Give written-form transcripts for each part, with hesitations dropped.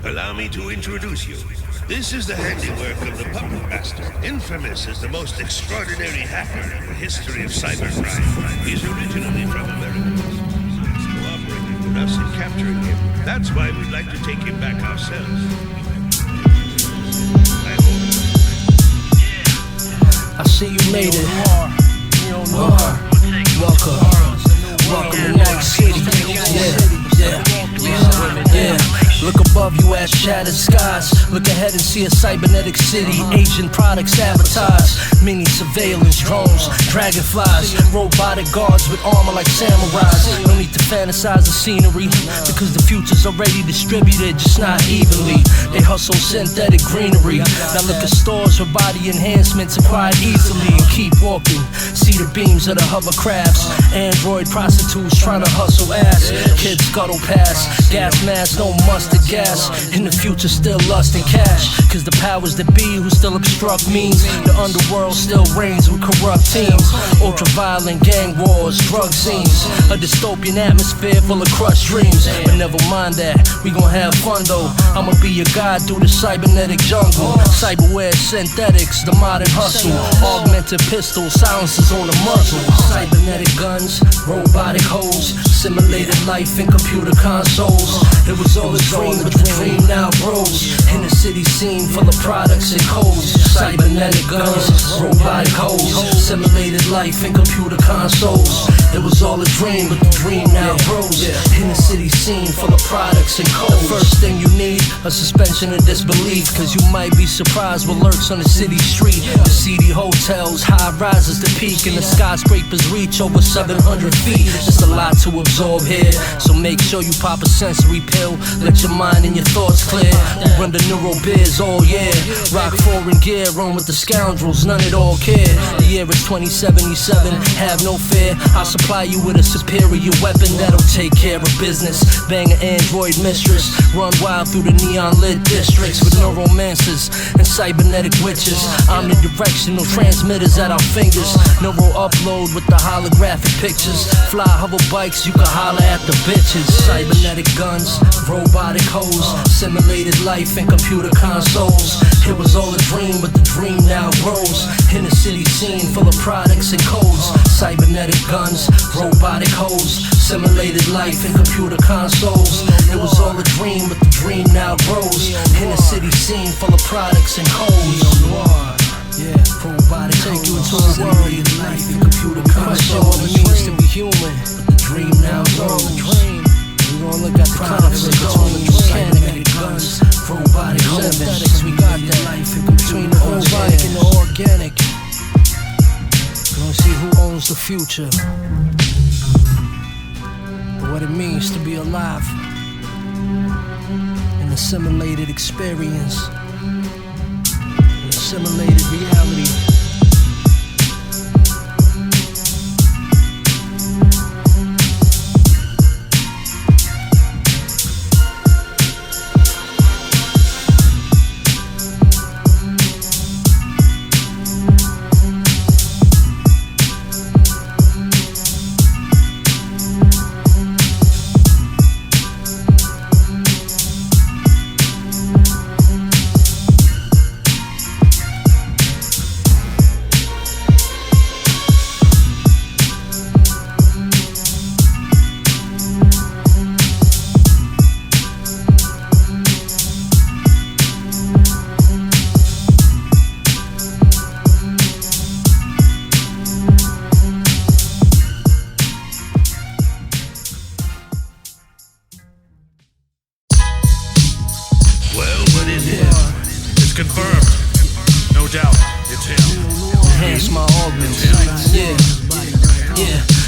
Allow me to introduce you. This is the handiwork of the puppet master, infamous as the most extraordinary hacker in the history of cybercrime. He's originally from America. He's cooperated with us in capturing him. That's why we'd like to take him back ourselves. I see you made it. Welcome to Night City. Yeah. Look above you at shattered skies. Look ahead and see a cybernetic city. Asian products advertised. Mini surveillance drones, dragonflies, robotic guards with armor like samurais. No need to fantasize the scenery, because the future's already distributed, just not evenly. They hustle synthetic greenery. Now look at stores where body enhancements acquired easily. And keep walking, see the beams of the hovercrafts. Android prostitutes trying to hustle ass. Kids scuttle past, gas masks, no mustard gas. In the future still lust and cash, cause the powers that be who still obstruct means the underworld still reigns with corrupt teams. Ultra-violent gang wars, drug scenes, a dystopian atmosphere full of crushed dreams. But never mind that, we gon' have fun though. I'ma be your guide through the cybernetic jungle. Cyberware synthetics, the modern hustle. Augmented pistols, silencers on the muzzle. Cybernetic guns, robotic hoes, simulated life in computer consoles. It was all a dream, but the dream now grows. In a city scene full of products and codes. Cybernetic guns, robotic hoes, simulated life in computer consoles. It was all a dream, but the dream now grows. In a city scene full of products and codes. The first thing you need, a suspension of disbelief, cause you might be surprised what lurks on the city street. The seedy hotels, high rises to peak, and the skyscrapers reach over 700 feet. There's a lot to absorb here, so make sure you pop a sensory pill. Let your mind and your thoughts clear. We run the neuro biz all year. Rock foreign gear, run with the scoundrels, none at all care. The year is 2077, have no fear. I'll supply you with a superior weapon that'll take care of business. Bang an android mistress, run wild through the neon lit districts with neuromancers and cybernetic witches. Omnidirectional transmitters at our fingers. Neuro upload with the holographic pictures. Fly hoverbikes, you can holler at the bitches. Cybernetic guns, robotic hoes, simulated life in computer consoles. It was all a dream, but the dream now grows. In a city scene full of products and codes. Cybernetic guns, robotic hoes, simulated life in computer consoles. It was all a dream, but the dream now grows. In a city scene full of products and codes. Noir, robotic take you into a world of life in computer consoles. All it means to be human, but the dream now grows. We gon' look at the conflict between cybernetic guns, robotic synthetics. We got that life in between the robotic and the organic. We gon' see who owns the future, and what it means to be alive in a simulated experience, in a simulated reality.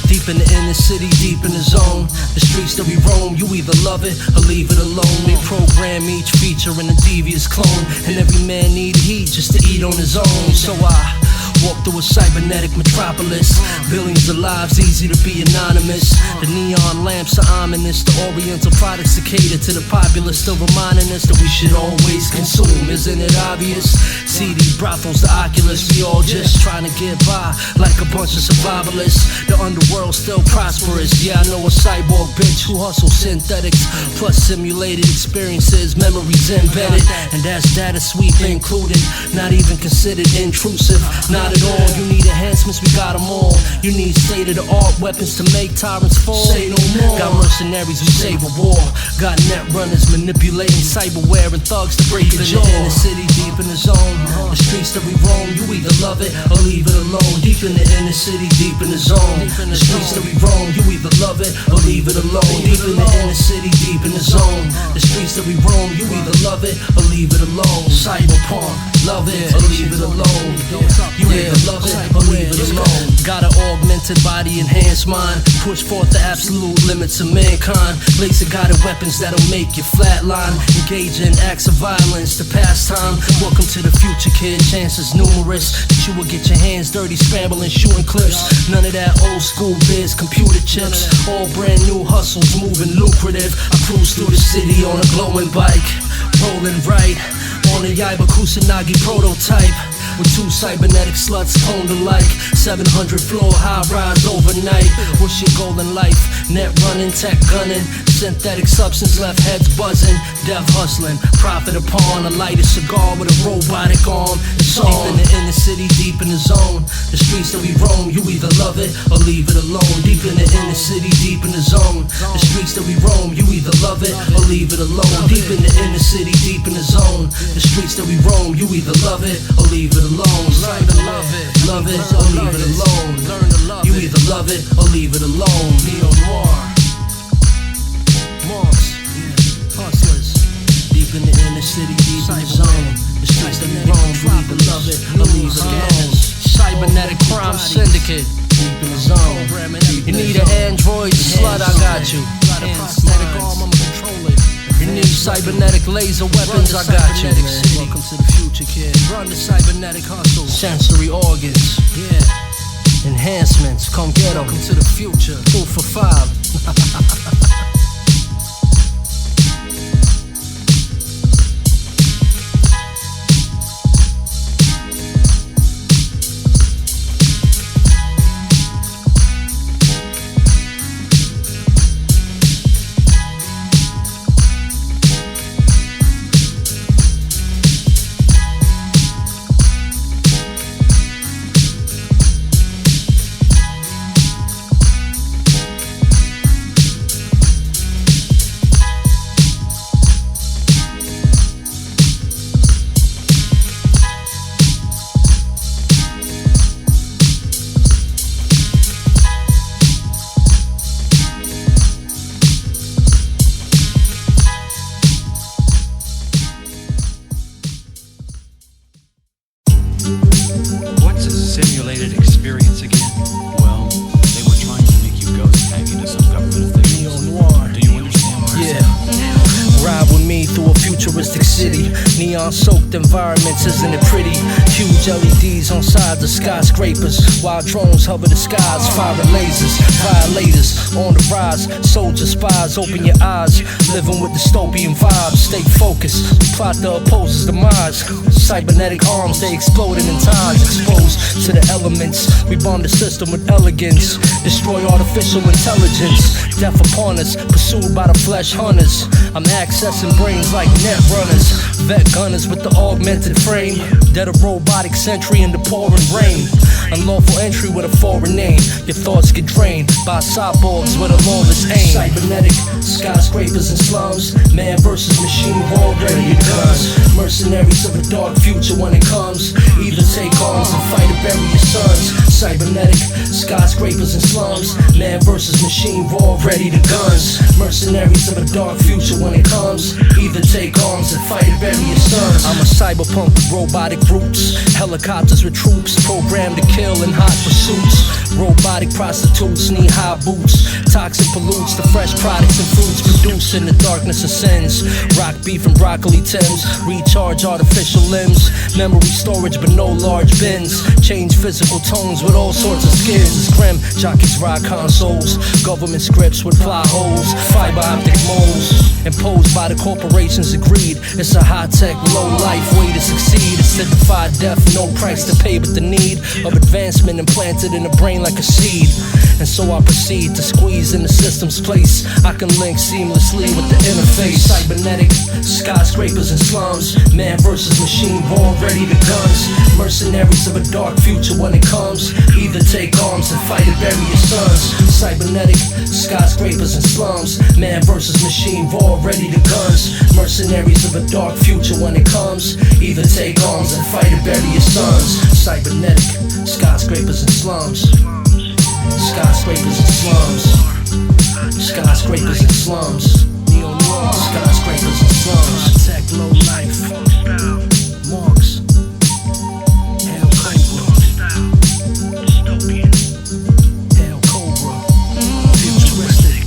Deep in the inner city, deep in the zone. The streets that we roam, you either love it or leave it alone. They program each feature in a devious clone, and every man need heat just to eat on his own. So I Walk through a cybernetic metropolis. Billions of lives, easy to be anonymous. The neon lamps are ominous. The oriental products are catered to the populace, still reminding us that we should always consume. Isn't it obvious? Seedy brothels, the Oculus. We all just trying to get by like a bunch of survivalists. The underworld still prosperous. Yeah, I know a cyborg bitch who hustles synthetics plus simulated experiences, memories embedded, and that's data sweep included. Not even considered intrusive. Not at all. You need enhancements, we got them all. You need state-of-the-art weapons to make tyrants fall. Say no more. Got mercenaries who save a war. Got net runners manipulating cyberware and thugs to break the jaw. In the city, deep in the zone. The streets that we roam, you either love it or leave it alone. Deep in the inner city, deep in the zone. The streets that we roam, you either love it or leave it alone. Deep in the inner city, deep in the zone. The streets that we roam, you either love it or leave it alone. Cyberpunk, love it or leave it alone. You either love it or leave it alone. Got an augmented body, enhanced mind. Push forth the absolute limits of mankind. Laser guided weapons that'll make you flatline. Engage in acts of violence to pass time. Welcome to the future, kid. Chances numerous that you will get your hands dirty, scrambling, shooting clips. None of that old school biz, computer chips. All brand new hustles, moving lucrative. I cruise through the city on a glowing bike, rolling right on a Yaiba Kusanagi prototype. With two cybernetic sluts cloned alike. 700 floor high rise overnight. What's your goal in life? Net running, tech gunning. Synthetic substance left heads buzzing. Death hustling, profit upon a lighted cigar with a robotic arm. It's on. Deep in the inner city, deep in the zone. The streets that we roam, you either love it or leave it alone. Deep in the inner city, deep in the zone. The streets that we roam, you either love it or leave it alone. Deep in the inner city, deep in the zone. The streets that we roam, you either love it or leave it alone. Learn to love it or leave it alone. You either love it or leave it alone. Noir, Marx, hustlers. Deep in the inner city, deep in the zone. The streets that we roam, you either love it or leave it alone. Cybernetic crime syndicate, deep in the zone. You need an android slut, I got you. Got a prosthetic arm, I'ma control it. You need cybernetic laser weapons, I got you, man. Welcome to the future, kid. Run the cybernetic hustle. Sensory organs, yeah. Enhancements, come get them. Welcome to the future. 2 for 5. What's a simulated experience again? Well, they were trying to make you ghost hanging to some government officials. Noir. Do you understand Marx? Yeah. Ride with me through a futuristic city. Neon-soaked environments, isn't it pretty? Huge LEDs on sides of skyscrapers, while drones hover the skies, firing lasers. Violators on the rise, soldier spies, open your eyes. Living with dystopian vibes, stay focused. We plot the opposer's demise. Cybernetic arms, they exploding in times. Exposed to the elements, we bomb the system with elegance. Destroy artificial intelligence. Death upon us, pursued by the flesh hunters. I'm accessing brains like net runners. Vet gunners with the augmented frame. Dead a robotic sentry in the pouring rain. Unlawful entry with a foreign name. Your thoughts get drained by cyborgs with a lawless aim. Cybernetic, skyscrapers and slums. Man versus machine, war ready to guns. Mercenaries of a dark future when it comes. Either take arms and fight or bury your sons. Cybernetic, skyscrapers and slums. Man versus machine, war ready to guns. Mercenaries of a dark future when it comes. Either take arms and fight or bury your your sons. I'm a cyberpunk with robotic roots, helicopters with troops, programmed to kill in hot pursuits. Robotic prostitutes, knee-high boots, toxic pollutes the fresh products and fruits produced in the darkness of sins. Rock beef and broccoli Tims, recharge artificial limbs, memory storage but no large bins. Change physical tones with all sorts of skins. It's grim, jockeys rock consoles, government scripts with plot holes, fiber optic moles, imposed by the corporations of greed. It's a high-tech, low-life way to succeed. It's to defy death, no price to pay but the need of advancement implanted in the brain like a seed. And so I proceed to squeeze in the system's place. I can link seamlessly with the interface. Cybernetic, skyscrapers and slums, man versus machine, born ready to guns. Mercenaries of a dark future when it comes. Either take arms and fight and bury your sons. Cybernetic, skyscrapers and slums, man versus machine, born ready to guns. Mercenaries of a dark future when it comes. Either take arms and fight and bury your sons. Cybernetic, skyscrapers and slums. Skyscrapers and slums. Skyscrapers and slums. Neo-noir. Skyscrapers and slums. Tech low life. Marx. El Cobra. Dystopian. El Cobra. Futuristic.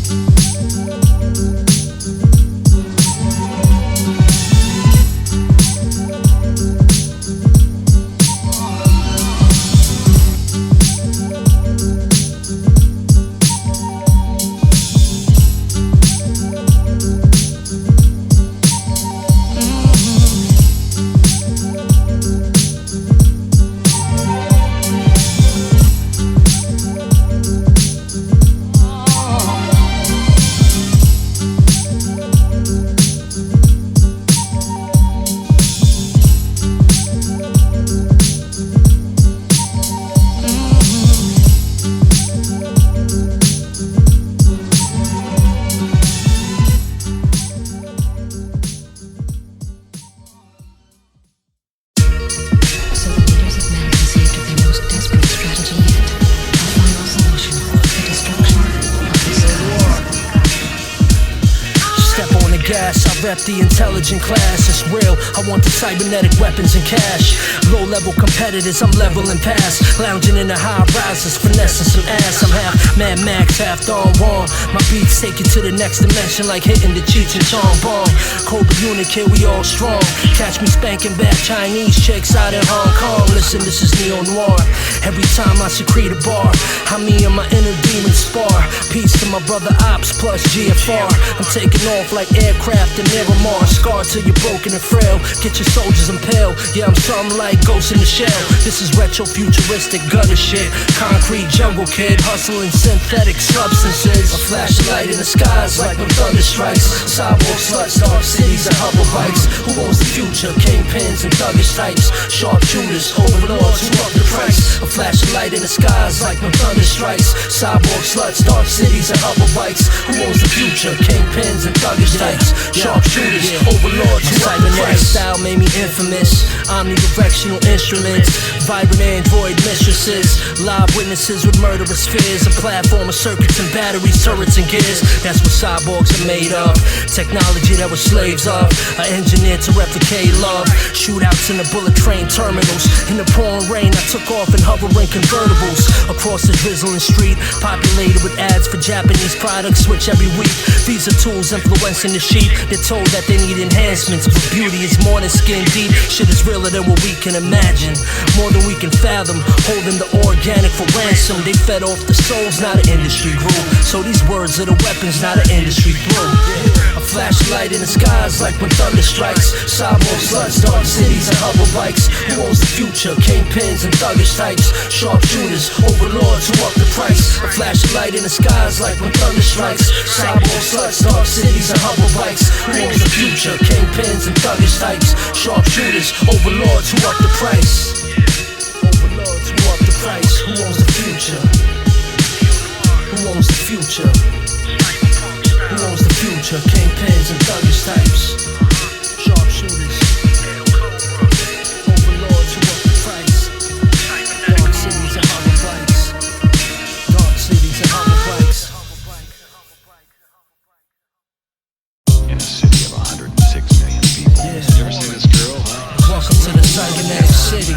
Rep the intelligent class, it's real. I want the cybernetic weapons and cash. Low-level competitors, I'm leveling past. Lounging in the high rises, finessing some ass. I'm half Mad Max, half Don Juan. My beats take you to the next dimension like hitting the Cheech and Chong bomb. Cobra unit kid, we all strong. Catch me spanking back Chinese chicks out in Hong Kong. Listen, this is Noir. Every time I secrete a bar, I me and my inner demon spar. Peace to my brother Ops plus GFR. I'm taking off like aircraft in Miramar. Scarred till you're broken and frail. Get your soldiers impaled. Yeah, I'm something like Ghost in the Shell. This is retro futuristic gutter shit. Concrete jungle kid hustling synthetic substances. A flashlight in the skies like when thunder strikes. Cyborg sluts, dark cities and hoverbikes. Who owns the future? Kingpins and thuggish types. Sharpshooters, overlords who up the price. A flashlight in the skies like when thunder strikes. Cyborg sluts, dark cities and hoverbikes. Who owns the future? Kingpins and thuggish types. Sharpshooters, overlords who up the price. Style made me infamous. Omnidirectional instruments, vibrant android mistresses, live witnesses with murderous fears. A platform of circuits and batteries, turrets and gears. That's what cyborgs are made of. Technology that we're slaves of. I engineered to replicate love. Shootouts in the bullet train terminals. In the pouring rain, I took off in hovering convertibles across the drizzling street, populated with ads for Japanese products. Switch every week. These are tools influencing the sheep. They're told that they need enhancements, but beauty is more than skin deep. Shit is realer than what we can imagine, more than we can fathom. Holding the organic for ransom. They fed off the souls, not an industry grew. So these words are the weapons, not an industry through. A flashlight in the skies like when thunder strikes. Cyborg sluts, dark cities and hoverbikes. Who owns the future? Kingpins and thuggish types. Sharpshooters, overlords who up the price. A flashlight in the skies like when thunder strikes. Cyborg sluts, dark cities and hoverbikes. Who owns the future? Kingpins and thuggish types. Sharpshooters, overlords who up the price. Overlords who up the price. Who owns the future? Who owns the future? Who owns the future? Kingpins and thuggish types. Sharpshooters. Overlords who up the price. Dark cities and hoverbikes. Dark cities and hoverbikes. In a city of 106 million people. Yeah. You ever seen this girl? city.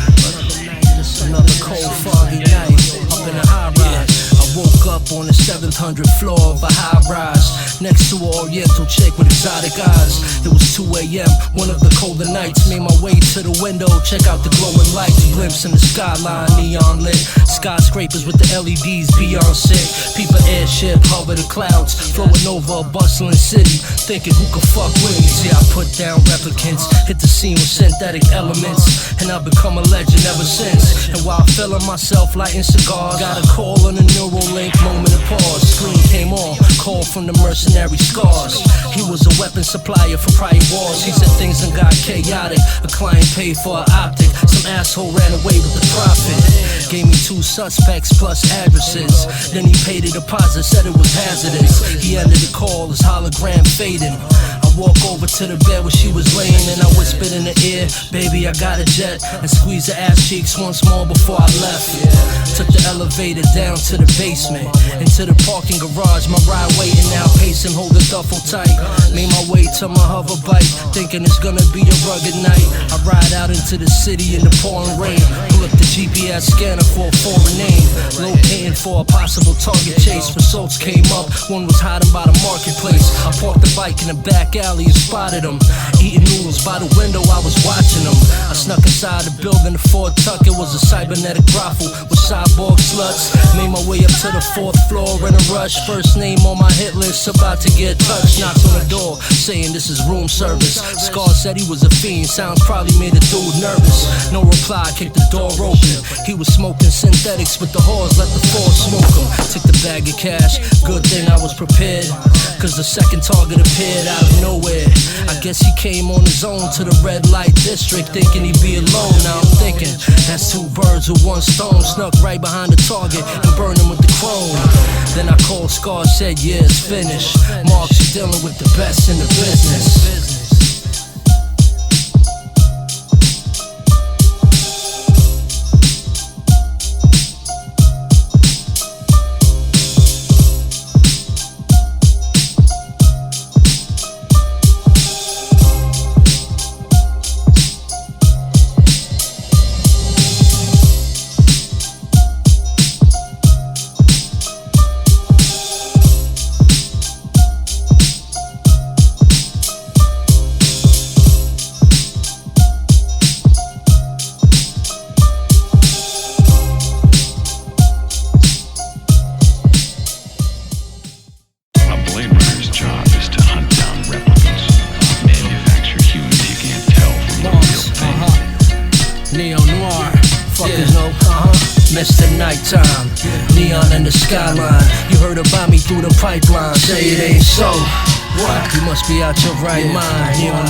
Another cold, foggy night. Up in a high rise. I woke up on the 700th floor of a high rise. Next to an oriental chick with exotic eyes. It was 2 a.m., one of the colder nights. Made my way to the window, check out the glowing lights. Glimpse in the skyline, neon lit. Skyscrapers with the LEDs beyond sick. People airship, hover the clouds. Flowing over a bustling city. Thinking who could fuck with me. See, I put down replicants. Hit the scene with synthetic elements. And I've become a legend ever since. And while feeling myself lighting cigars, got a call on the neural link, moment of pause. Screen came on, call from the mercenary scars. He was a weapon supplier for prior wars. He said things done got chaotic. A client paid for an optic. Some asshole ran away with the profit. Gave me 2 suspects plus addresses. Then he paid a deposit, said it was hazardous. He ended the call, his hologram fading. I walk over to the bed where she was laying, and I whispered in her ear, baby, I got a jet. And squeezed her ass cheeks once more before I left. Took the elevator down to the basement, into the parking garage. My ride waiting now, pacing, hold the duffel tight. Made my way to my hoverbike, thinking it's gonna be a rugged night. I ride out into the city in the pouring rain. Pull up the GPS scanner for a foreign name. Locating for a possible target chase. Results came up, one was hiding by the marketplace. I parked the bike in the back alley and spotted him. Eating noodles by the window, I was watching him. I snuck inside the building, the Ford Tuck. It was a cybernetic brothel with cyborg sluts. Made my way up to the 4th floor in a rush. First name on my hit list, about to get touched. Knocks on the door, saying this is room service. Scar said he was a fiend, sounds probably made a dude nervous. No reply, kicked the door open. He was smoking synthetics with the whores, let the force smoke him. Took the bag of cash, good thing I was prepared. Cause the second target appeared out of nowhere. I guess he came on his own to the red light district, thinking he'd be alone. Now I'm thinking, that's 2 birds with 1 stone. Snuck right behind the target and burned him with the chrome. Then I called Scar, said yeah, it's finished. Marx, you dealing with the best in the business. Noir, fuckers know, Mr. Nighttime, neon in the skyline. You heard about me through the pipeline, say it ain't so. What? You must be out your right mind. Neon,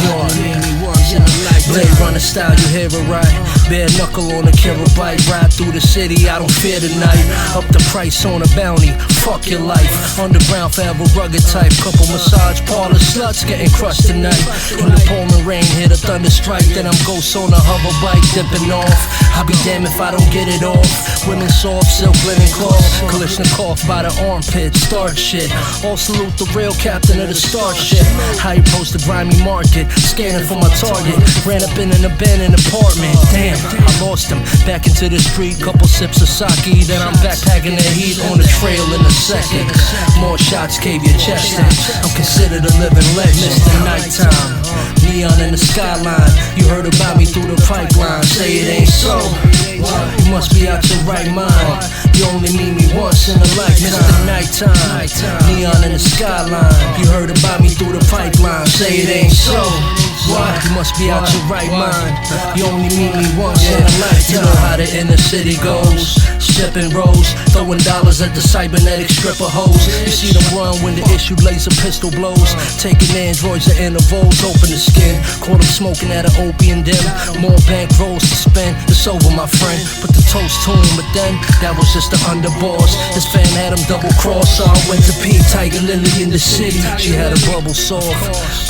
Blade Runner style, you hear it right. Bare knuckle on a killer bike. Ride through the city, I don't fear the night. Up the price on a bounty, fuck your life. Underground forever rugged type. Couple massage parlor sluts getting crushed tonight. When the pouring rain hit a thunder strike, then I'm ghost on a hoverbike dipping off. I'll be damned if I don't get it off. Women soft, silk linen cloth. Kalishnikov by the armpit, start shit. All salute the real captain of the starship. How you post the grimy market, scanning for my target. Ran up in an abandoned apartment. Damn, I lost him. Back into the street, couple sips of sake. Then I'm backpacking the heat on the trail in a second. More shots gave you chest in. I'm considered a living legend. Mr. Nighttime, neon in the skyline. You heard about me through the pipeline. Say it ain't so. You must be out your right mind. You only meet me once in a lifetime. Mr. Nighttime, neon in the skyline. You heard about me through the pipeline. Say it ain't so. What? You must be out your right mind. You only meet me once in a lifetime. You know how the inner city goes. Shipping rolls, throwing dollars at the cybernetic stripper hoes. You see them run when the issue laser pistol blows. Taking androids at intervals, open the skin. Caught them smoking at an opium den. More bank rolls to spend. It's over, my friend. Put the toast to him, but then that was just the underboss. His fam had him double cross, so I went to P. Tiger Lily in the city. She had a bubble soft.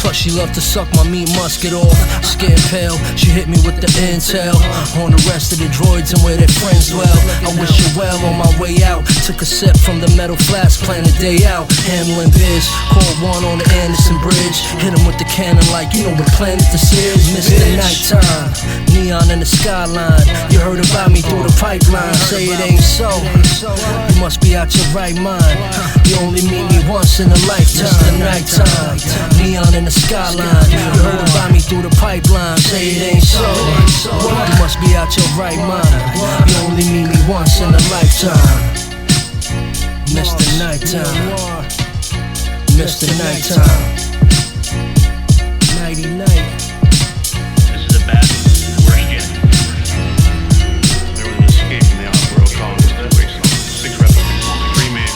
Plus she loved to suck my meat musket off, skin pale. She hit me with the intel on the rest of the droids and where their friends dwell. I wish you well on my way out. Took a sip from the metal flask, planned a day out. Handling biz, called one on the Anderson Bridge. Hit him with the cannon like you know what planet this is. Mr. Nighttime, neon in the skyline. You heard about me through the pipeline. Say it ain't so, you must be out your right mind. You only meet me once in a lifetime. Mr. Nighttime, neon in the skyline. You heard about me through the pipeline. Say it ain't so, you must be out your right mind. You only meet me once in a lifetime. Mr. Nighttime, Mr. Nighttime, nighty night. This is a bad worst yet. There was an escape from the off-world colony that week. 6 replicants, 3 men.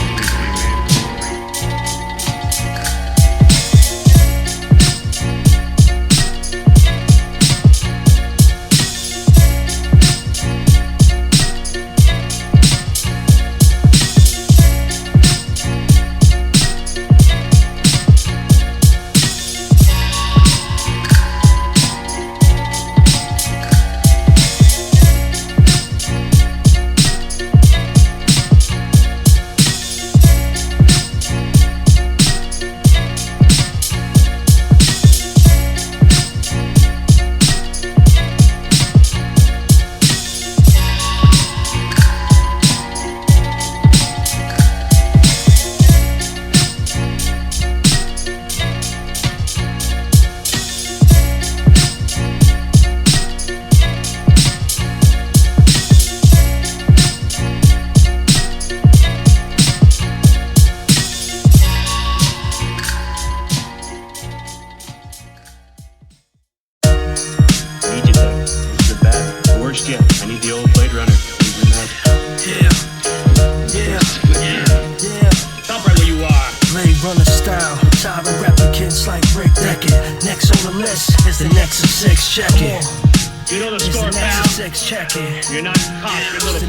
You're not caught, you're little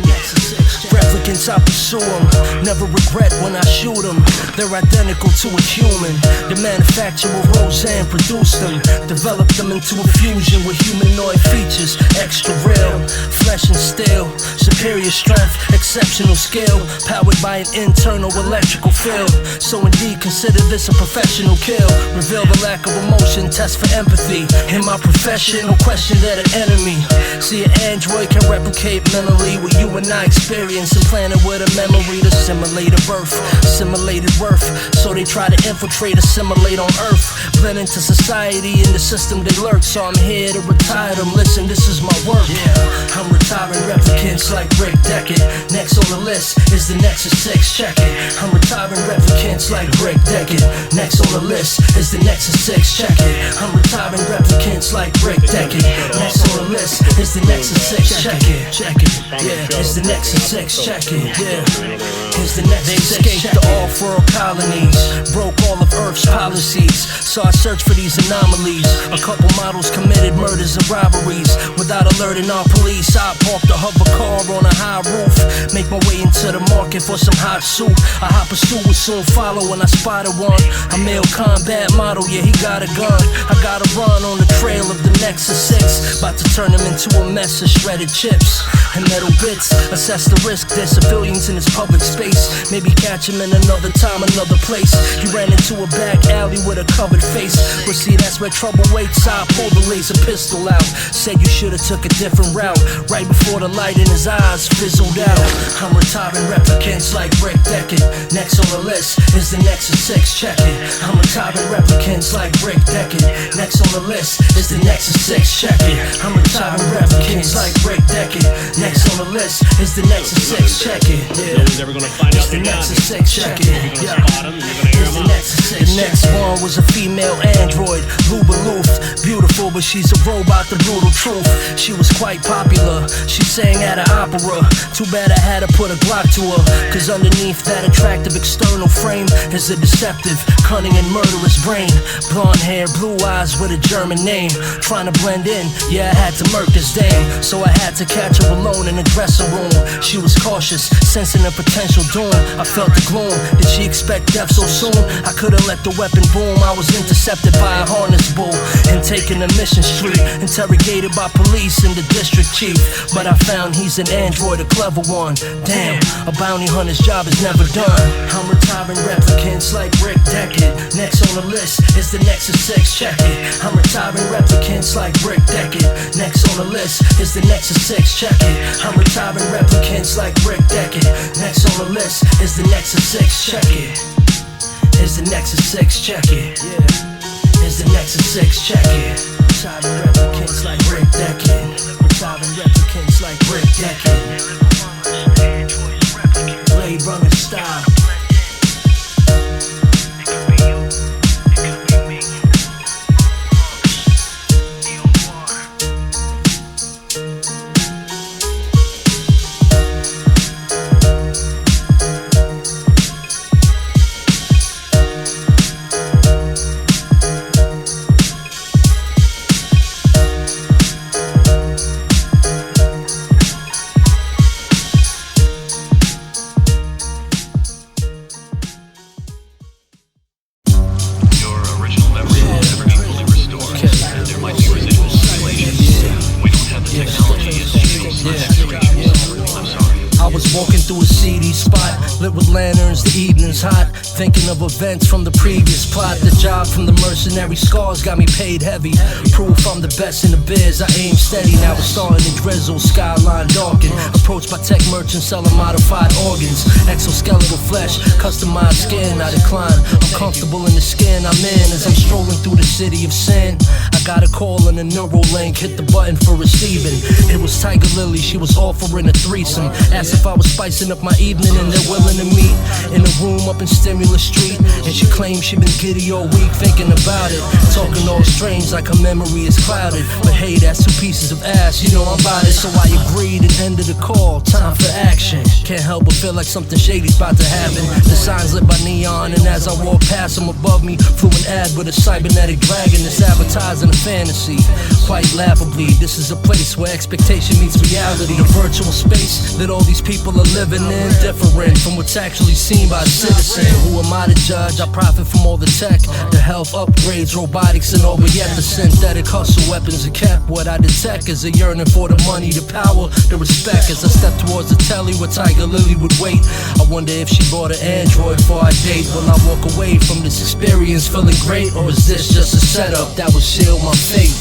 Replicants, I pursue them. Never regret when I shoot them. They're identical to a human. The manufacturer Roseanne produced them. Developed them into a fusion with humanoid features. Extra real, flesh and steel. Superior strength, exceptional skill. Powered by an internal electrical field. So indeed consider this a professional kill. Reveal the lack of emotion, test for empathy. In my profession, no question that an enemy. See, an android can replicate mentally what you and I experience, implanted with a memory to simulate a birth, simulated worth. So they try to infiltrate, assimilate on Earth, blend into society in the system they lurk. So I'm here to retire them. Listen, this is my work. I'm retiring replicants like Rick Deckard. Next on the list is the Nexus 6. Check it. I'm retiring replicants like Rick Deckard. Next on the list is the Nexus 6. Check it. I'm retiring replicants like Rick Deckard. Next on the list is the Nexus 6. Check it. Check it. Yeah, it's the Nexus 6. Check it. Yeah, it's the Nexus 6. They escaped the off-world colonies, broke all of Earth's policies. So I searched for these anomalies. A couple models committed murders and robberies without alerting our police. I parked a hover car on a high roof, make my way into the market for some hot soup. A hot pursuit will soon follow when I spotted one. A male combat model, yeah, he got a gun. I gotta run on the trail of the Nexus 6, about to turn him into a mess of shredded chips and metal bits. Assess the risk, there's civilians in this public space. Maybe catch him in another time, another place. You ran into a back alley with a covered face. But see, that's where trouble waits. I pulled the laser pistol out. Said you should've took a different route. Right before the light in his eyes fizzled out. I'm retiring replicants like Rick Deckard. Next on the list is the Nexus 6. Check it. I'm retiring replicants like Rick Deckard. Next on the list is the Nexus 6. Check it. I'm retiring replicants like Rick Deckard. Next on the list is the Nexus 6. Check it. Yeah. Nobody's ever gonna find out It's the they're Nexus 6. Check it. You're gonna spot 'em, you're gonna hear It's the 'em out. Nexus 6. The next one was a female android, Luba Luth. Beautiful, but she's a robot, the brutal truth. She was quite popular. She sang at an opera. Too bad I had to put a Glock to her, cause underneath that attractive external frame is a deceptive, cunning and murderous brain. Blonde hair, blue eyes with a German name. Trying to blend in, yeah, I had to murk this dame. So I had to catch her alone in the dressing room. She was cautious, sensing a potential doom. I felt the gloom. Did she expect death so soon? I couldn't let the weapon boom. I was intercepted by a harness bull. taken to Mission Street, interrogated by police and the district chief. But I found he's an android, a clever one. Damn, a bounty hunter's job is never done. I'm retiring replicants like Rick Deckard. Next on the list is the Nexus 6, check it. I'm retiring replicants like Rick Deckard. Next on the list is the Nexus 6, check it. I'm retiring replicants like Rick Deckard. Next on the list is the Nexus 6, check it. Is the Nexus 6, check it. Is the Nexus 6, check it. Retiring replicants like Rick Deckard. Retiring replicants like Rick Deckard. Blade Runner style. Walking through a seedy spot, lit with lanterns, the evening's hot. Thinking of events from the previous plot. The job from the mercenary scars got me paid heavy. Proof I'm the best in the biz, I aim steady. Now it's starting to drizzle, skyline darkened. Approached by tech merchants selling modified organs. Exoskeletal flesh, customized skin, I decline. I'm comfortable in the skin I'm in as I'm strolling through the city of sin. I got a call on the Neuralink, hit the button for receiving. It was Tiger Lily, she was offering a threesome. Asked if I was spicing up my evening and they're willing to meet in a room up in Stimulus Street. And she claimed she been giddy all week thinking about it. Talking all strange like her memory is clouded. But hey, that's 2 pieces of ass, you know I'm about it. So I agreed and ended the call, time for action. Can't help but feel like something shady's about to happen. The signs lit by neon, and as I walk past them above me, flew an ad with a cybernetic dragon that's advertising a fantasy. Quite laughably, this is a place where expectation meets reality. The virtual space that all these people are living in, different from what's actually seen by the citizen. Who am I to judge? I profit from all the tech, the health upgrades, robotics, and all, but yet the synthetic hustle weapons are kept. What I detect is a yearning for the money, the power, the respect. As I step towards the telly where Tiger Lily would wait, I wonder if she bought an android for our date. Will I walk away from this experience feeling great, or is this just a setup that will seal my fate?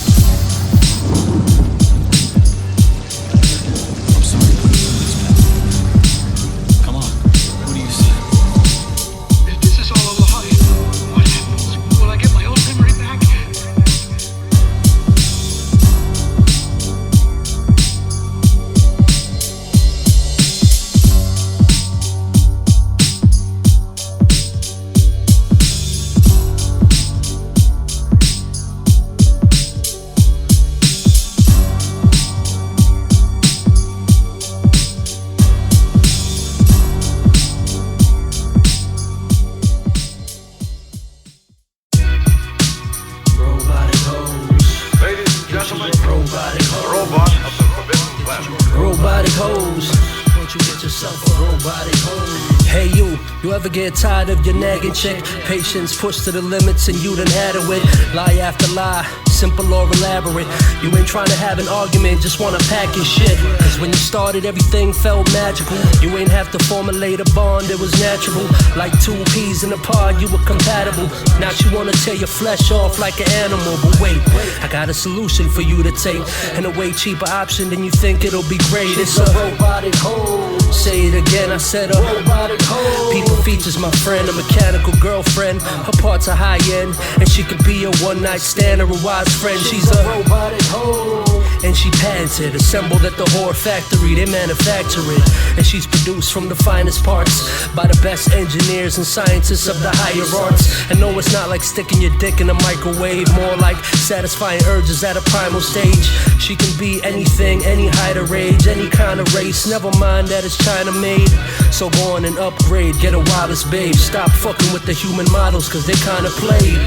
Get tired of your nagging chick. Patience pushed to the limits and you done had it with lie after lie, simple or elaborate. You ain't trying to have an argument, just wanna pack your shit. Cause when you started everything felt magical. You ain't have to formulate a bond, it was natural. Like 2 peas in a pod, you were compatible. Now you wanna tear your flesh off like an animal. But wait, I got a solution for you to take, and a way cheaper option than you think it'll be great. It's a robotic hole. Say it again, I said a robotic hole. People features my friend, a mechanical girlfriend. Her parts are high end, and she could be a one-night stand or a wise friend. She's a robotic hoe, and she patented, assembled at the whore factory. They manufacture it, and she's produced from the finest parts by the best engineers and scientists of the higher arts. And no, it's not like sticking your dick in a microwave, more like satisfying urges at a primal stage. She can be anything, any height or age, any kind of race, never mind that it's China made. So go on and upgrade, get a wireless babe. Stop fucking with the human models, cause they kinda played.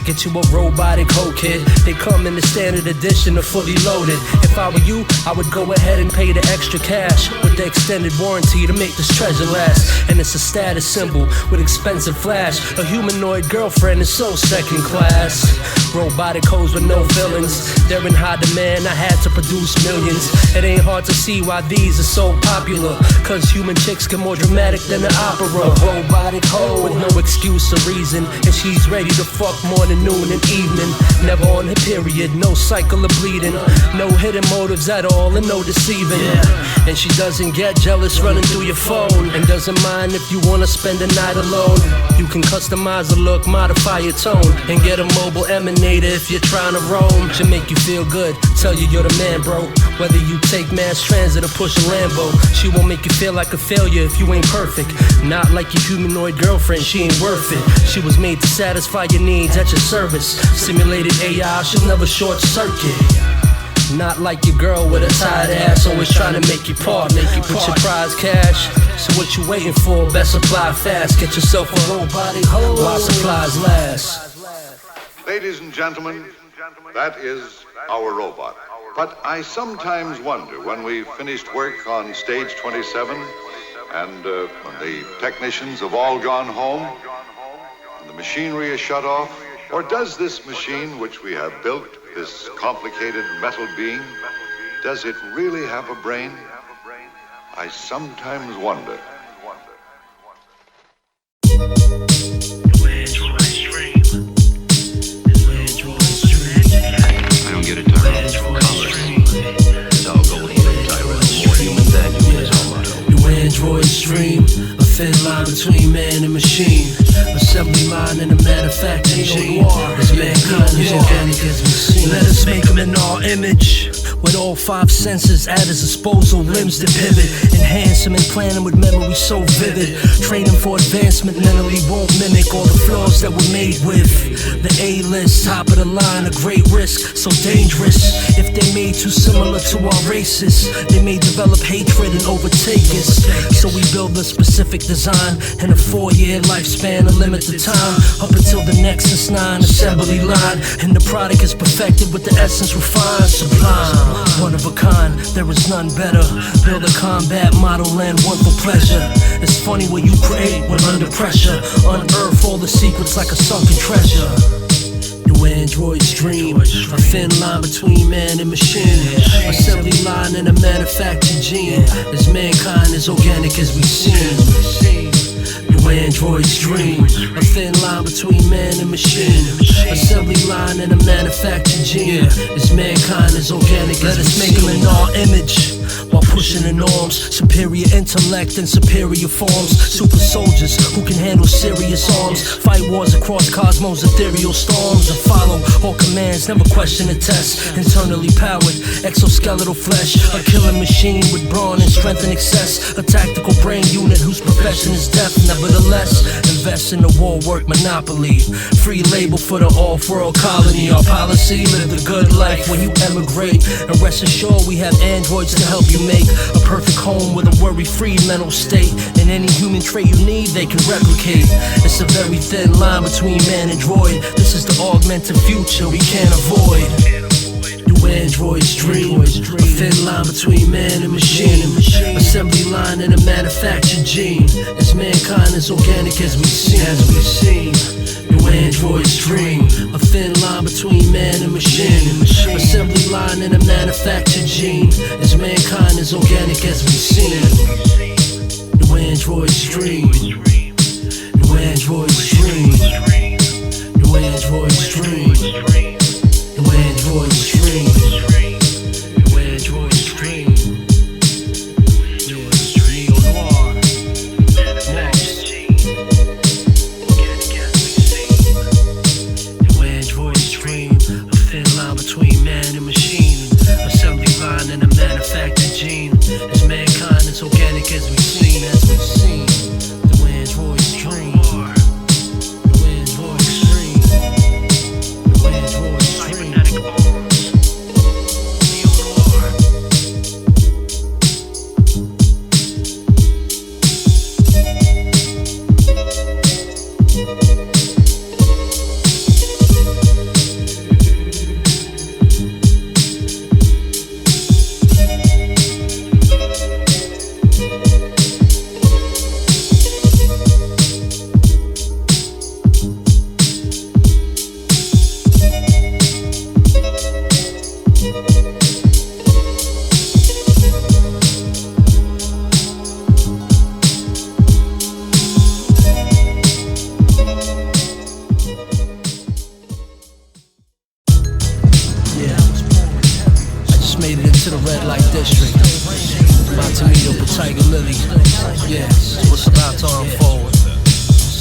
Get you a robotic hoe kid. They come in the standard edition or fully loaded. If I were you, I would go ahead and pay the extra cash with the extended warranty to make this treasure last. And it's a status symbol with expensive flash. A humanoid girlfriend is so second class. Robotic hoes with no feelings. They're in high demand, I had to produce millions. It ain't hard to see why these are so popular, cause human chicks get more dramatic than the opera. A robotic hoe with no excuse or reason, and she's ready to fuck morning, noon, and evening. Never on her period, no cycle of bleeding. No hidden motives at all and no deceiving. And she doesn't get jealous running through your phone, and doesn't mind if you wanna spend the night alone. You can customize the look, modify your tone, and get a mobile emanator if you're trying to roam. She'll make you feel good, tell you you're the man, bro. Whether you take mass transit or push a Lambo, she won't make you feel like a failure if you ain't perfect. Not like your humanoid girlfriend, she ain't worth it. She was made to satisfy your needs at your service. Simulated AI, she'll never short circuit. Not like your girl with a tired ass, always trying to make you part. Put your prize cash. So what you waiting for? Best supply fast. Get yourself a robotic hoe while supplies last. Ladies and gentlemen, that is our robot. But I sometimes wonder, when we've finished work on stage 27 and when the technicians have all gone home and the machinery is shut off, or does this machine which we have built, this complicated metal being, does it really have a brain? I sometimes wonder. I don't get it, Tyrell. It's all golden, Tyrell. More human than human is all motto. New Android stream, a thin line between man and machine. Assembly line and a manufacturing chain. As mankind is organic as we see. Let us make them in our image, with all five senses at his disposal, limbs that pivot. Enhance him and plan him with memory so vivid. Train him for advancement, mentally won't mimic all the flaws that we're made with. The A-list, top of the line, a great risk, so dangerous. If they made too similar to our races, they may develop hatred and overtake us. So we build a specific design and a 4-year lifespan to limit the time up until the Nexus 9 assembly line. And the product is perfected with the essence refined, sublime. One of a kind, there is none better. Build a combat model and one for pleasure. It's funny what you create when under pressure. Unearth all the secrets like a sunken treasure. New Android stream, a thin line between man and machine. Assembly line and a manufactured gene. As mankind is organic as we see. New Android stream, a thin line between man and machine. Assembly line and a manufactured gene. As mankind is organic as we see. Let us make them in our image, while pushing the norms. Superior intellect and superior forms. Super soldiers who can handle serious arms. Fight wars across cosmos, ethereal storms. And follow all commands, never question a test. Internally powered, exoskeletal flesh. A killing machine with brawn and strength in excess. A tactical brain unit whose profession is death. Nevertheless, invest in the war work monopoly. Free label for the off-world colony. Our policy, live the good life when you emigrate. And rest assured we have androids to help you make a perfect home with a worry-free mental state. And any human trait you need, they can replicate. It's a very thin line between man and droid. This is the augmented future we can't avoid. New Android stream, a thin line between man and machine. Assembly line and a manufactured gene. As mankind is organic as we see. New Android stream, a thin line between man and machine. Assembly line and a manufactured gene. As mankind is organic as we see. New Android stream. New Android stream. New Android stream. New Android stream. New Android stream. Noir. Marx. New Android stream, a thin line between man and machine. Assembly line and a manufactured gene. As mankind is organic as we've seen. New Android stream. New Android stream. New Android stream. to the red light district. About to meet up with Tiger Lily. Yeah, what's about to unfold.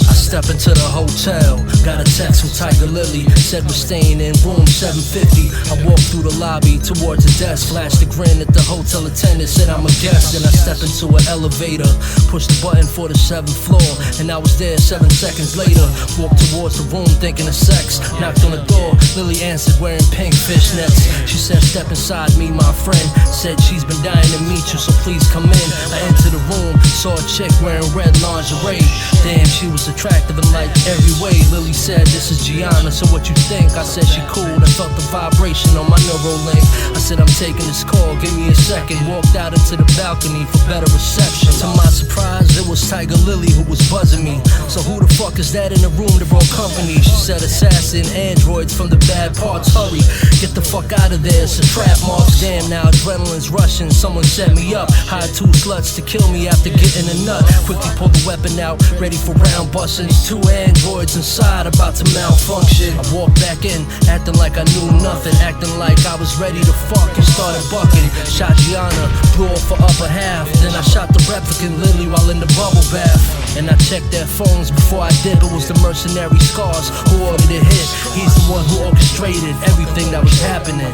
I step into the hotel, got a text from Tiger Lily, said we're staying in room 750. I walk through the lobby towards the desk, flashed a grin at the hotel attendant, said I'm a guest. Then I step into an elevator, push the button for the 7th floor, and I was there 7 seconds later. Walked towards the room thinking of sex, knocked on the door, Lily answered wearing pink fishnets. She said step inside, me my friend, said she's been dying to meet you, so please come in. I entered the room, saw a chick wearing red lingerie. Damn, she was attractive in like every way. Lily said, this is Gianna, so what you think? I said she cool, I felt the vibration on my neurolink. I said I'm taking this call, give me a second. Walked out into the balcony for better reception. To my surprise, it was Tiger Lily who was buzzing me. So who the fuck is that in the room? The wrong company. She said assassin, androids from the bad parts, hurry, get the fuck out of there, it's a trap. Marx, damn, now adrenaline's rushing. Someone set me up, hired 2 sluts to kill me after getting a nut. Quickly pulled the weapon out, ready for round busting. 2 androids inside about to malfunction. I walked back in, acting like I knew nothing, acting like I was ready to fuck, and started bucking. Shot Gianna, blew off her upper half. Then I shot the replicant Lily while in the bubble bath. And I checked their phones before I did. It was the mercenary Scars who ordered a hit. He's the one who orchestrated everything that was happening.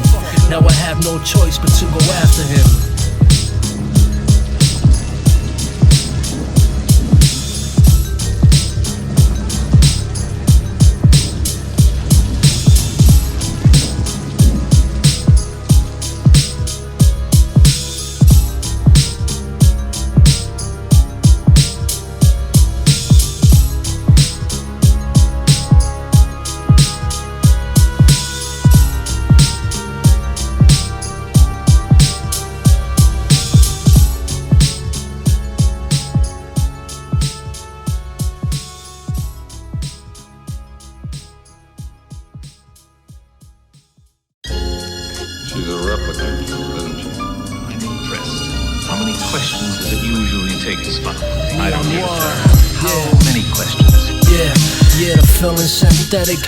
Now I have no choice but to go after him. She's a replicant, isn't she? I'm impressed. How many questions does it usually take to spot? I don't need Noir. How many questions? Yeah, the feeling's synthetic.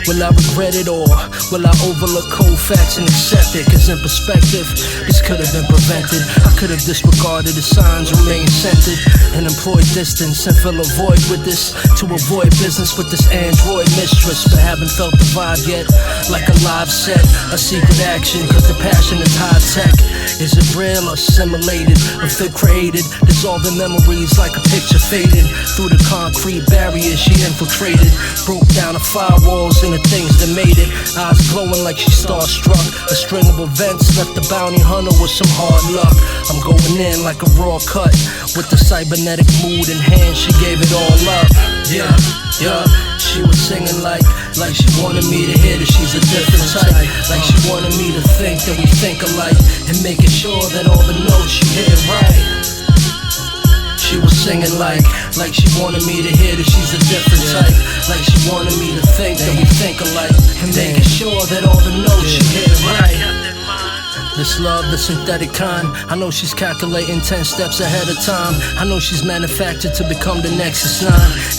Will I regret it or will I overlook cold facts and accept it? Cause in perspective, this could have been prevented. I could have disregarded the signs, remained centered, and employed distance and fill a void with this to avoid business with this android mistress. But haven't felt the vibe yet, like a live set, a secret action, cause the passion is high tech. Is it real or simulated? Or fit created, dissolving memories like a picture faded. Through the concrete barrier she infiltrated, broke down the firewalls and the things that made it. Eyes glowing like she starstruck. A string of events left the bounty hunter with some hard luck. I'm going in like a raw cut, with the cybernetic mood in hand, she gave it all up. Yeah, she was singing like she wanted me to hear that she's a different type. Like she wanted me to think that we think alike, and making sure that all the notes she hit right. She was singing like she wanted me to hear that she's a different type. Like she wanted me to think that we think alike, and making sure that all the notes she hit right. This love, the synthetic kind, I know she's calculating 10 steps ahead of time. I know she's manufactured to become the Nexus 9.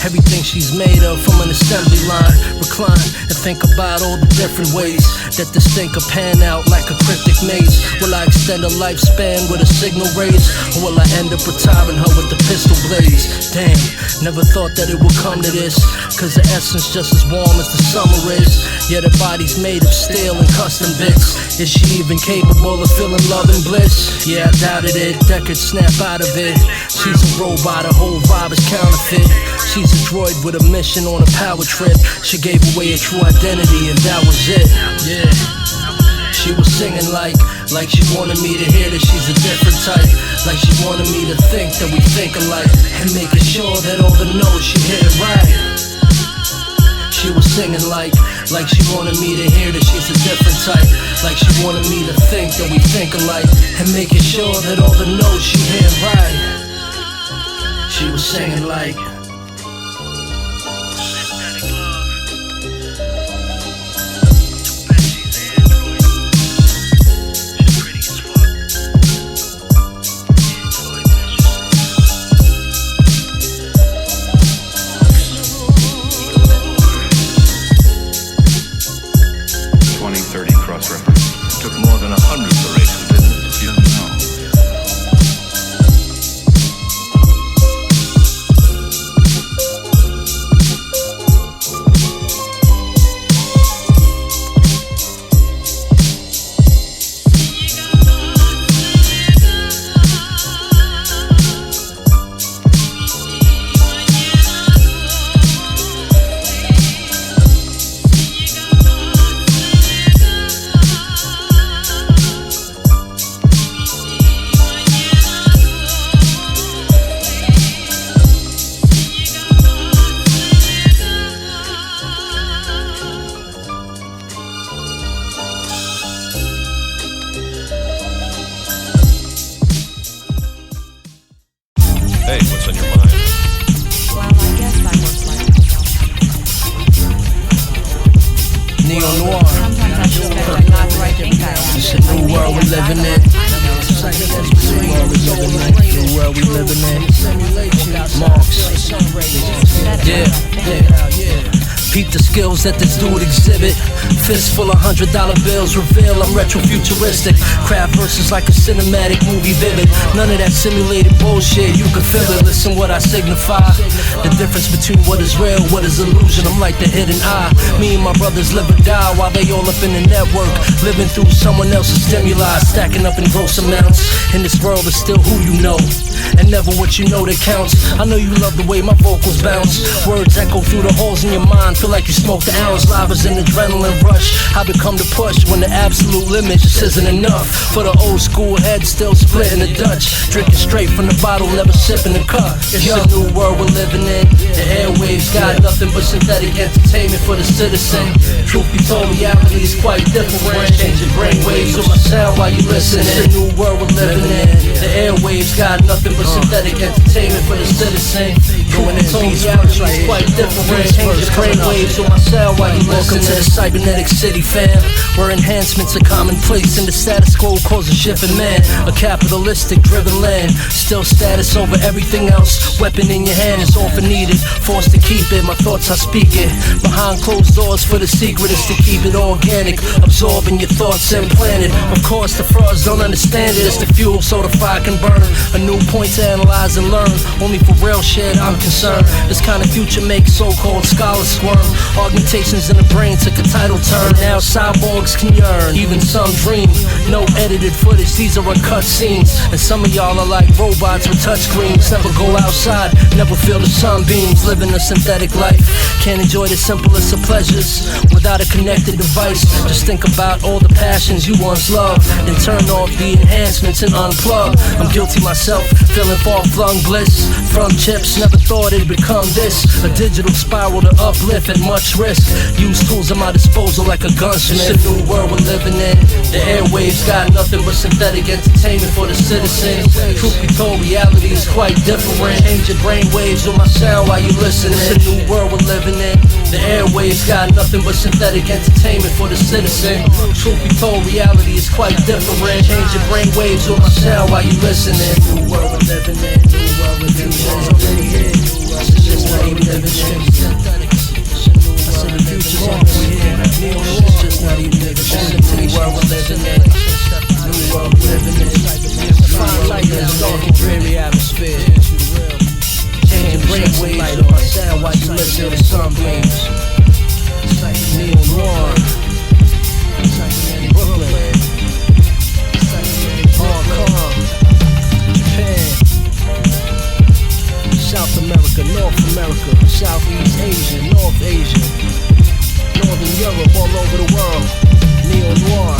Everything she's made of from an assembly line. Recline and think about all the different ways that this thing could pan out like a cryptic maze. Will I extend a lifespan with a signal raise, or will I end up retiring her with the pistol blaze? Damn, never thought that it would come to this, cause the essence just as warm as the summer is. Yet her body's made of steel and custom bits. Is she even capable of feeling love and bliss? Yeah, I doubted it, that could snap out of it. She's a robot, her whole vibe is counterfeit. She's a droid with a mission on a power trip. She gave away her true identity and that was it. Yeah, she was singing like she wanted me to hear that she's a different type. Like she wanted me to think that we think alike, and making sure that all the notes she hit it right. She was singing like she wanted me to hear that she's a different type. Like she wanted me to think that we think alike, and making sure that all the notes she hit right. She was singing like Cross-reference. Took more than 100 iterations, didn't it? It's a new world we living in. New world we living in. Marx. Yeah. Peep the skills that this dude exhibit. Fist full of $100 bills reveal I'm retro-futuristic. Craft verses like a cinematic movie vivid. None of that simulated bullshit, you can feel it. Listen what I signify. The difference between what is real, what is illusion. I'm like the hidden eye. Me and my brothers live or die while they all up in the network, living through someone else's stimuli, stacking up in gross amounts. In this world it's still who you know, and never what you know that counts. I know you love the way my vocals bounce. Words echo through the holes in your mind. Feel like you smoked the ounce. Live as an adrenaline rush. I become the push when the absolute limit just isn't enough. For the old school head still splitting the Dutch. Drinking straight from the bottle, never sipping the cup. It's a new world we're living in. The airwaves got nothing but synthetic entertainment for the citizen. Truth be told, reality is quite different. Changing brain waves with my sound while you listen. It's a new world we're living in. The airwaves got nothing but synthetic entertainment for the citizen. Truth be told, reality is quite different. Changing brain waves with my sound while you listen. Welcome to the cybernetic city, fam, where enhancements are commonplace and the status quo causes shifting man. A capitalistic driven land, still status over everything else. Weapon in your hand is often needed, forced to keep it. My thoughts I speak it behind closed doors, for the secret is to keep it organic, absorbing your thoughts and planet. Of course the frauds don't understand it. It's the fuel so the fire can burn. A new point to analyze and learn. Only for real shit I'm concerned. This kind of future makes so-called scholars squirm. Augmentations in the brain took a title turn. Now cyborgs can yearn, even some dream. No edited footage, these are uncut scenes. And some of y'all are like robots with touchscreens. Never go outside, never feel the sunbeams. Living a synthetic life, can't enjoy the simplest of pleasures without a connected device. Just think about all the passions you once loved, and turn off the enhancements and unplug. I'm guilty myself, feeling far-flung bliss. From chips, never thought it'd become this. A digital spiral to uplift at much risk. Use tools at my disposal like a gunsmith. It's a new world we're living in. The airwaves got nothing but synthetic entertainment for the citizen. Truth be told, reality is quite different. Change your brain waves with my sound while you listen. It's a new world we're living in. The airwaves got nothing but synthetic entertainment for the citizen. Truth be told, reality is quite different. Change your brain waves with my sound while you listening. New world we're living in. New world we're living in. Already here. Just not even living in. I said the future's already here. It's just not even living in. New world we're living in. New world we're living in. Fine light in this dark and dreary atmosphere. Changing brain waves with my sound while you listen to sunbeams. Noir, Brooklyn, Hong Kong, Japan, South America, North America, Southeast Asia, North Asia, Northern Europe, all over the world. Noir.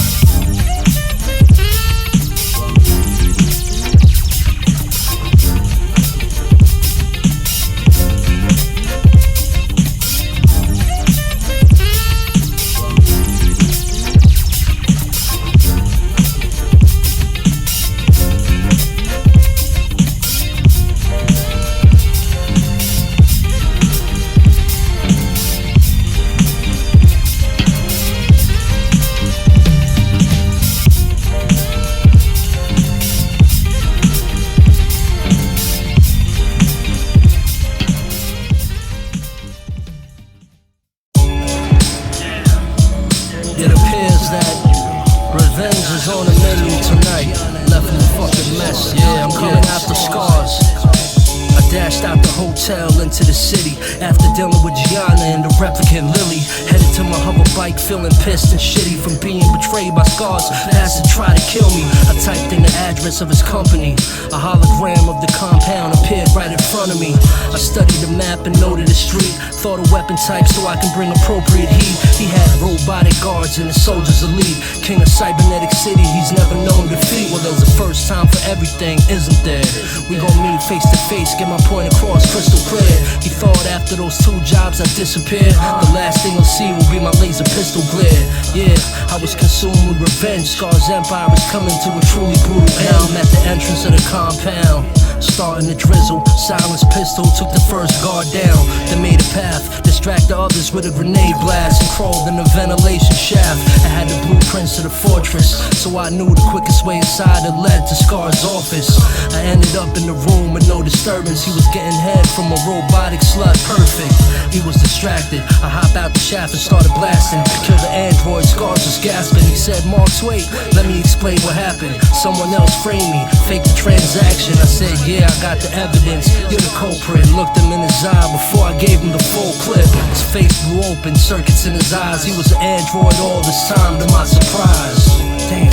Into the city after dealing with Gianna and the replicant Lily. Headed to my hoverbike, feeling pissed and shitty from being betrayed by scars. Past to try to kill me. I typed in the address of his company. A hologram of the compound appeared right in front of me. I studied the map and noted the street. Thought a weapon type so I can bring appropriate heat. He had robotic guards and his soldiers elite. King of cybernetic city, he's never known defeat. Well, there's a first time for everything, isn't there? We gon' meet face to face, get my point across crystal clear. He thought after those 2 jobs I disappeared. The last thing he'll see will be my laser pistol glare. Yeah, I was consumed with revenge. Scar's empire is coming to a truly brutal end. Now I'm at the entrance of the compound, starting to drizzle. Silenced pistol took the first guard down, then made a path, distract the others with a grenade blast, and crawled in the ventilation shaft. I had the blueprint blueprints to the fortress. So I knew the quickest way inside had led to Scar's office. I ended up in the room with no disturbance. He was getting head from a robotic slut, perfect. He was distracted. I hop out the shaft and started blasting. Killed the android, Scars was gasping. He said, Marx, wait, let me explain what happened. Someone else framed me, faked the transaction. I said, yeah, I got the evidence. You're the culprit. Looked him in his eye before I gave him the full clip. His face blew open, circuits in his eyes. He was an android all this time, to my surprise. Damn.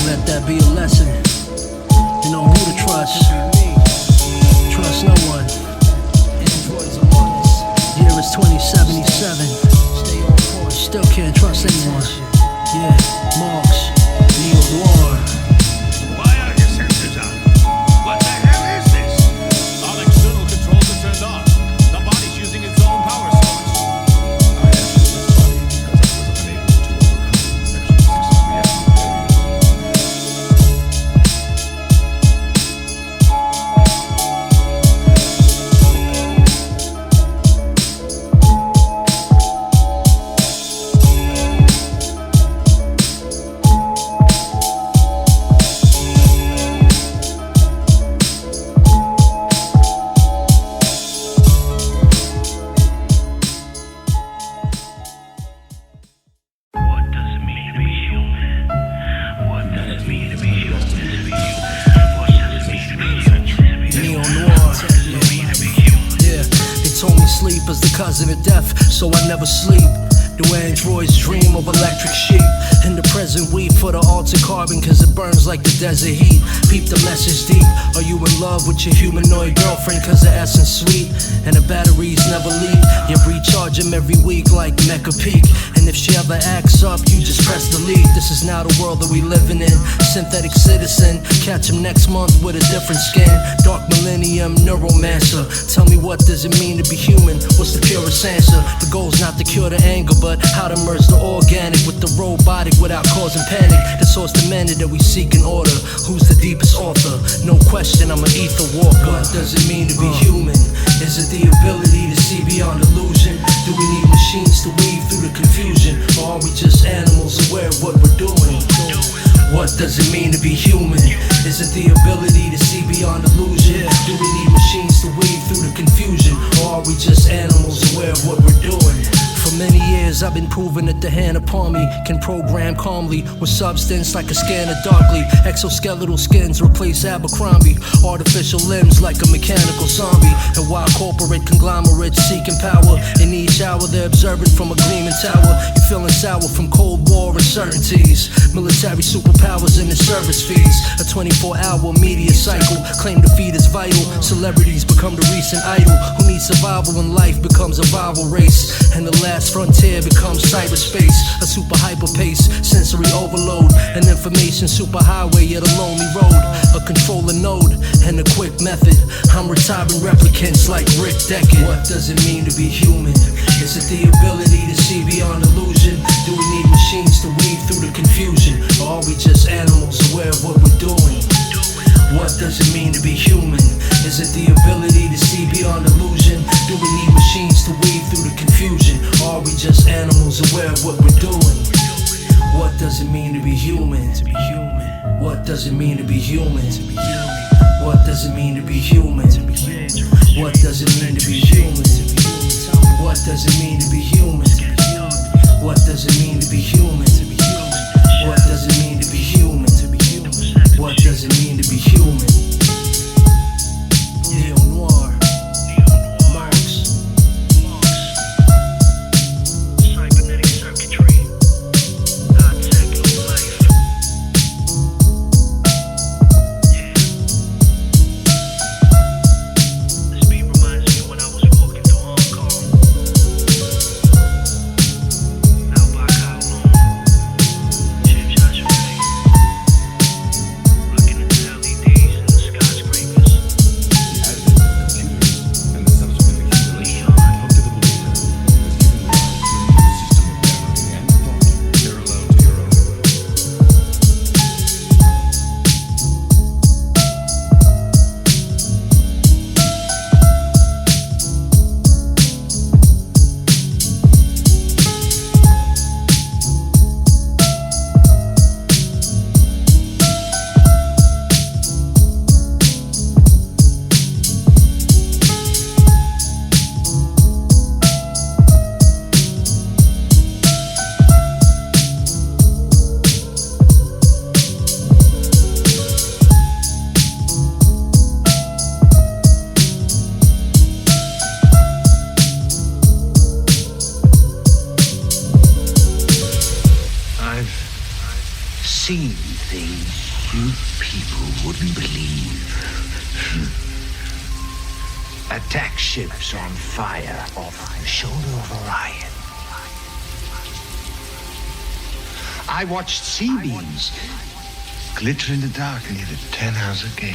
Let that be a lesson. You know who to trust. Trust no one. Year is 2077. Still can't trust anyone. Yeah, Marx, Noir. Why are your sensors on? What the hell is this? All external controls are turned off. The body's using its own power source. I asked you this body because I was unable to overcome Section 6's reaction As the cousin of death, so I never sleep. Do androids dream of electric sheep? In the present weep for the altered carbon, cause it burns like the desert heat. Peep the message deep. Are you in love with your humanoid girlfriend? Cause the essence sweet and the batteries never leak. You recharge them every week like Mecca Peak. And if she ever acts up, you just press delete. This is now the world that we living in. Synthetic citizen, catch him next month with a different skin. Dark millennium neuromancer. Tell me, what does it mean to be human? What's the purest answer? The goal's not to cure the anger, but how to merge the organic with the robotic without causing panic. The source demanded that we seek an order. Who's the deepest author? No question, I'm an ether walker. What does it mean to be human? Is it the ability to see beyond illusion? Do we need machines to weave through the confusion? Or are we just animals aware of what we're doing? What does it mean to be human? Is it the ability to see beyond illusion? Do we need machines to weave through the confusion? Or are we just animals aware of what we're doing? For many years I've been proving that the hand upon me can program calmly with substance like a scanner darkly. Exoskeletal skins replace Abercrombie. Artificial limbs like a mechanical zombie. And while corporate conglomerates seeking power, in each hour they're observant from a gleaming tower. You're feeling sour from Cold War uncertainties. Military superpowers and the service fees. A 24-hour media cycle. Claim defeat is vital. Celebrities become the recent idol. Who needs survival when life becomes a rival race? And the last frontier becomes cyberspace. A super hyper pace, sensory overload. An information superhighway yet a lonely road. A controller node and a quick method. I'm retiring replicants like Rick Deckard. What does it mean to be human? Is it the ability to see beyond illusion? Do we need machines to weave through the confusion? Or are we just animals aware of what we're doing? What does it mean to be human? Is it the ability to see beyond illusion? Do we need machines to weave through the confusion? Or are we just animals aware of what we're doing? What does it mean to be human? What does it mean to be human? What does it mean to be human? What does it mean to be human? What does it mean to be human? What does it mean to be human? What does it mean to be human? What does it mean to be human? Noir, Marx, cybernetic circuitry, non-secular life. Yeah. This beat reminds me when I was walking through Hong Kong. seen things you people wouldn't believe. Attack ships on fire off the shoulder of Orion. I watched sea beams glitter in the dark near the 10-house gate.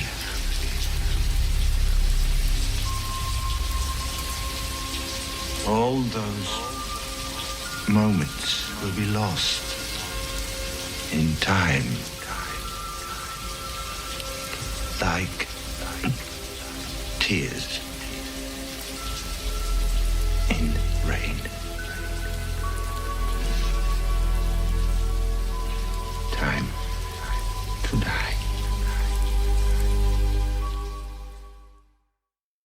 All those moments will be lost in time. Like tears.